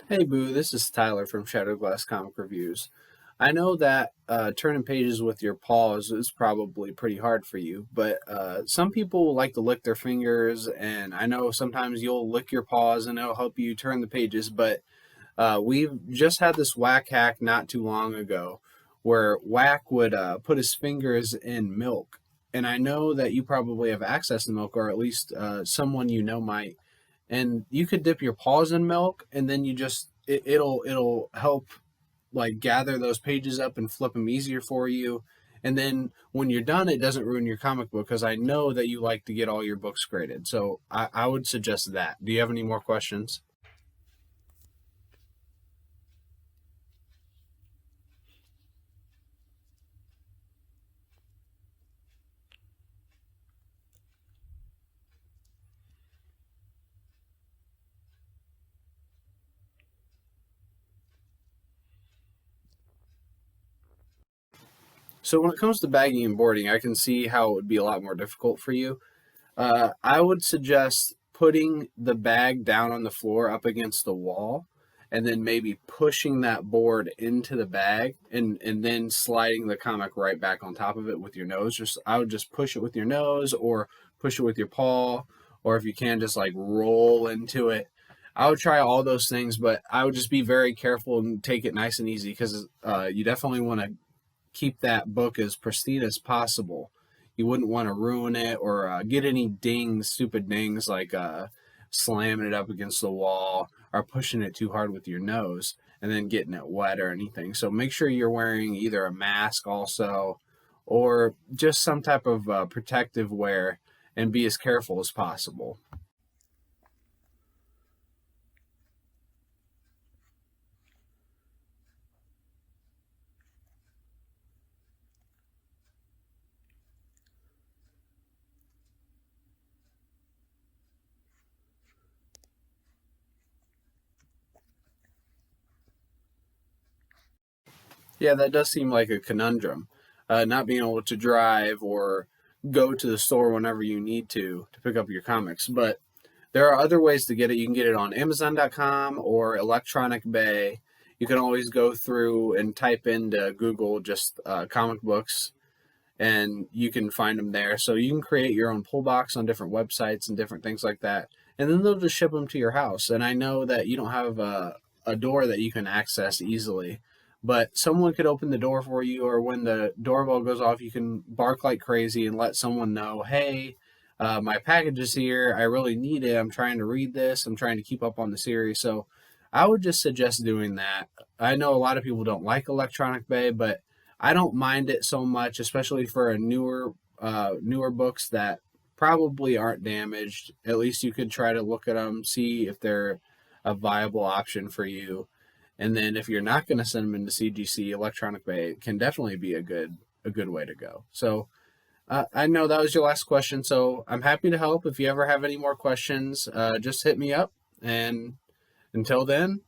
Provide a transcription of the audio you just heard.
Hey Boo, this is Tyler from Shadow Glass Comic Reviews. I know that turning pages with your paws is probably pretty hard for you, but some people like to lick their fingers, and I know sometimes you'll lick your paws and it'll help you turn the pages. But we've just had this whack hack not too long ago where Whack would put his fingers in milk. And I know that you probably have access to milk, or at least someone you know might, and you could dip your paws in milk and then it'll help like gather those pages up and flip them easier for you. And then when you're done, it doesn't ruin your comic book, because I know that you like to get all your books graded. So I would suggest that. Do you have any more questions? So when it comes to bagging and boarding, I can see how it would be a lot more difficult for you. I would suggest putting the bag down on the floor up against the wall, and then maybe pushing that board into the bag, and then sliding the comic right back on top of it with your nose. Just I would just push it with your nose, or push it with your paw, or if you can, just like roll into it. I would try all those things, but I would just be very careful and take it nice and easy, because you definitely want to keep that book as pristine as possible. You wouldn't want to ruin it, or get any dings, stupid dings, like slamming it up against the wall or pushing it too hard with your nose and then getting it wet or anything. So make sure you're wearing either a mask also, or just some type of protective wear, and be as careful as possible. Yeah, that does seem like a conundrum. Not being able to drive or go to the store whenever you need to pick up your comics. But there are other ways to get it. You can get it on Amazon.com or Electronic Bay. You can always go through and type into Google just comic books, and you can find them there. So you can create your own pull box on different websites and different things like that. And then they'll just ship them to your house. And I know that you don't have a door that you can access easily, but someone could open the door for you, or when the doorbell goes off, you can bark like crazy and let someone know, hey, my package is here. I really need it. I'm trying to read this. I'm trying to keep up on the series. So I would just suggest doing that. I know a lot of people don't like Electronic Bay, but I don't mind it so much, especially for a newer books that probably aren't damaged. At least you could try to look at them, see if they're a viable option for you. And then if you're not going to send them into CGC, Electronic Bay can definitely be a good way to go. So I know that was your last question, so I'm happy to help. If you ever have any more questions, just hit me up. And until then,